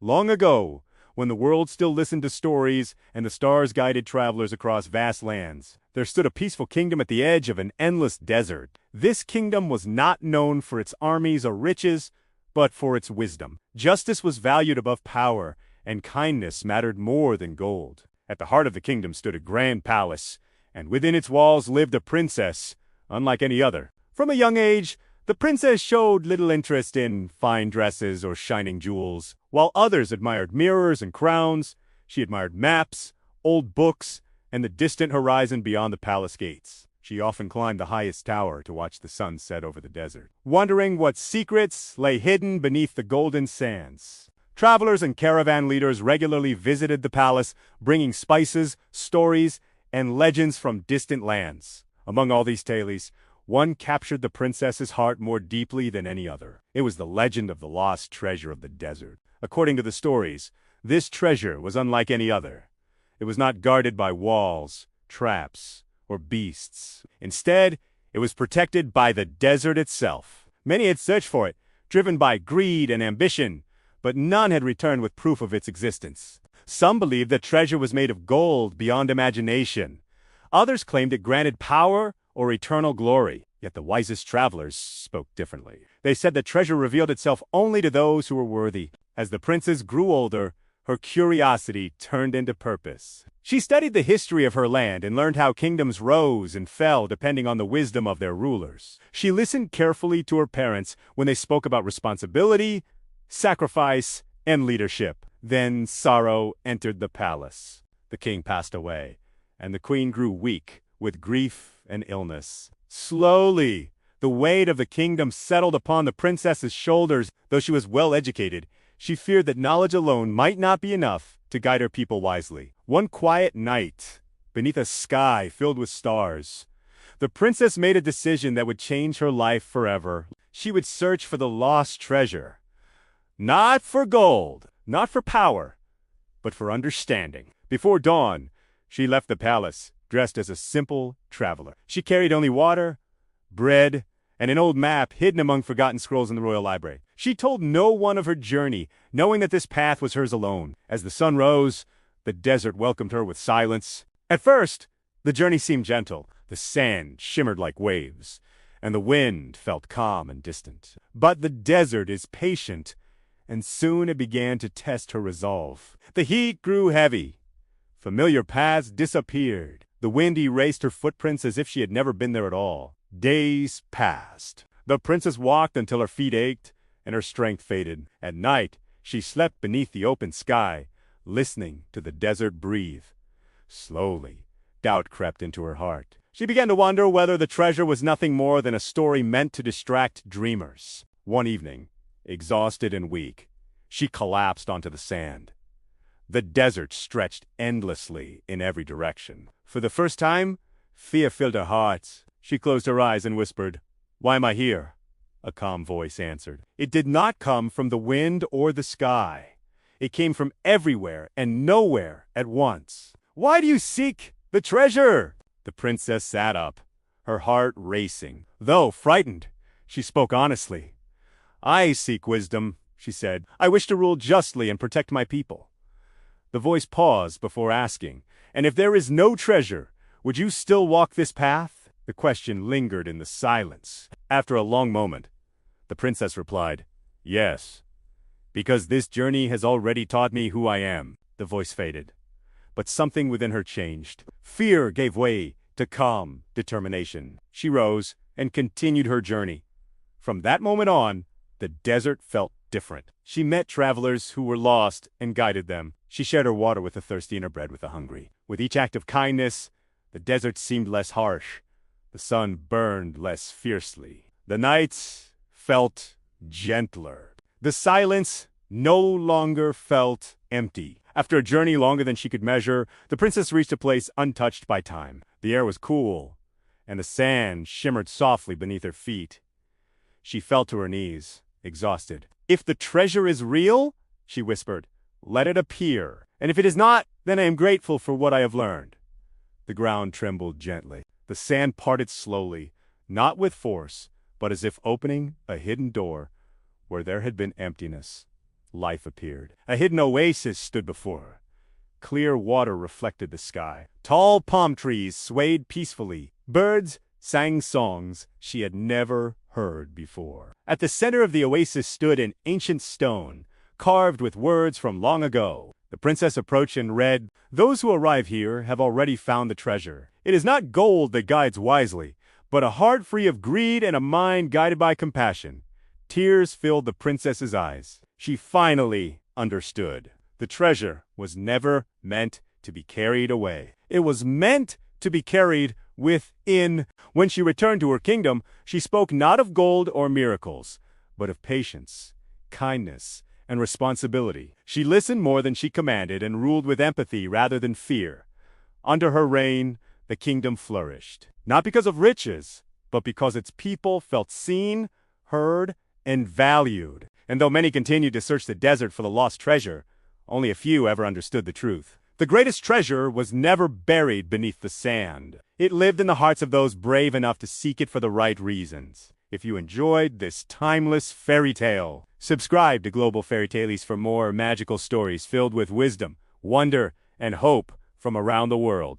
Long ago, when the world still listened to stories and the stars guided travelers across vast lands, there stood a peaceful kingdom at the edge of an endless desert. This kingdom was not known for its armies or riches, but for its wisdom. Justice was valued above power, and kindness mattered more than gold. At the heart of the kingdom stood a grand palace, and within its walls lived a princess, unlike any other. From a young age, the princess showed little interest in fine dresses or shining jewels. While others admired mirrors and crowns, she admired maps, old books, and the distant horizon beyond the palace gates. She often climbed the highest tower to watch the sun set over the desert, wondering what secrets lay hidden beneath the golden sands. Travelers and caravan leaders regularly visited the palace, bringing spices, stories, and legends from distant lands. Among all these tales, one captured the princess's heart more deeply than any other. It was the legend of the lost treasure of the desert. According to the stories, this treasure was unlike any other. It was not guarded by walls, traps, or beasts. Instead, it was protected by the desert itself. Many had searched for it, driven by greed and ambition, but none had returned with proof of its existence. Some believed the treasure was made of gold beyond imagination. Others claimed it granted power or eternal glory. Yet the wisest travelers spoke differently. They said the treasure revealed itself only to those who were worthy. As the princess grew older, her curiosity turned into purpose. She studied the history of her land and learned how kingdoms rose and fell depending on the wisdom of their rulers. She listened carefully to her parents when they spoke about responsibility, sacrifice, and leadership. Then sorrow entered the palace. The king passed away, and the queen grew weak with grief and illness. Slowly, the weight of the kingdom settled upon the princess's shoulders. Though she was well educated, she feared that knowledge alone might not be enough to guide her people wisely. One quiet night, beneath a sky filled with stars, the princess made a decision that would change her life forever. She would search for the lost treasure. Not for gold, not for power, but for understanding. Before dawn, she left the palace, dressed as a simple traveler. She carried only water, bread, and an old map hidden among forgotten scrolls in the royal library. She told no one of her journey, knowing that this path was hers alone. As the sun rose, the desert welcomed her with silence. At first, the journey seemed gentle. The sand shimmered like waves, and the wind felt calm and distant. But the desert is patient, and soon it began to test her resolve. The heat grew heavy. Familiar paths disappeared. The wind erased her footprints as if she had never been there at all. Days passed. The princess walked until her feet ached and her strength faded. At night, she slept beneath the open sky, listening to the desert breathe. Slowly, doubt crept into her heart. She began to wonder whether the treasure was nothing more than a story meant to distract dreamers. One evening, exhausted and weak, she collapsed onto the sand. The desert stretched endlessly in every direction. For the first time, fear filled her heart. She closed her eyes and whispered, "Why am I here?" A calm voice answered. It did not come from the wind or the sky. It came from everywhere and nowhere at once. "Why do you seek the treasure?" The princess sat up, her heart racing. Though frightened, she spoke honestly. "I seek wisdom," she said. "I wish to rule justly and protect my people." The voice paused before asking, "And if there is no treasure, would you still walk this path?" The question lingered in the silence. After a long moment, the princess replied, "Yes, because this journey has already taught me who I am." The voice faded, but something within her changed. Fear gave way to calm determination. She rose and continued her journey. From that moment on, the desert felt different. She met travelers who were lost and guided them. She shared her water with the thirsty and her bread with the hungry. With each act of kindness, the desert seemed less harsh. The sun burned less fiercely. The nights felt gentler. The silence no longer felt empty. After a journey longer than she could measure, the princess reached a place untouched by time. The air was cool, and the sand shimmered softly beneath her feet. She fell to her knees, exhausted. "If the treasure is real," she whispered, "let it appear. And if it is not, then I am grateful for what I have learned." The ground trembled gently. The sand parted slowly, not with force, but as if opening a hidden door where there had been emptiness. life appeared. A hidden oasis stood before her. Clear water reflected the sky. Tall palm trees swayed peacefully. Birds sang songs she had never heard before. At the center of the oasis stood an ancient stone, carved with words from long ago. The princess approached and read, "Those who arrive here have already found the treasure. It is not gold that guides wisely, but a heart free of greed and a mind guided by compassion." Tears filled the princess's eyes. She finally understood. The treasure was never meant to be carried away. It was meant to be carried within. When she returned to her kingdom, she spoke not of gold or miracles, but of patience, kindness, and responsibility. She listened more than she commanded and ruled with empathy rather than fear. Under her reign, the kingdom flourished, not because of riches, but because its people felt seen, heard, and valued. And though many continued to search the desert for the lost treasure, only a few ever understood the truth. The greatest treasure was never buried beneath the sand. It lived in the hearts of those brave enough to seek it for the right reasons. If you enjoyed this timeless fairy tale, subscribe to Global Fairy Tales for more magical stories filled with wisdom, wonder, and hope from around the world.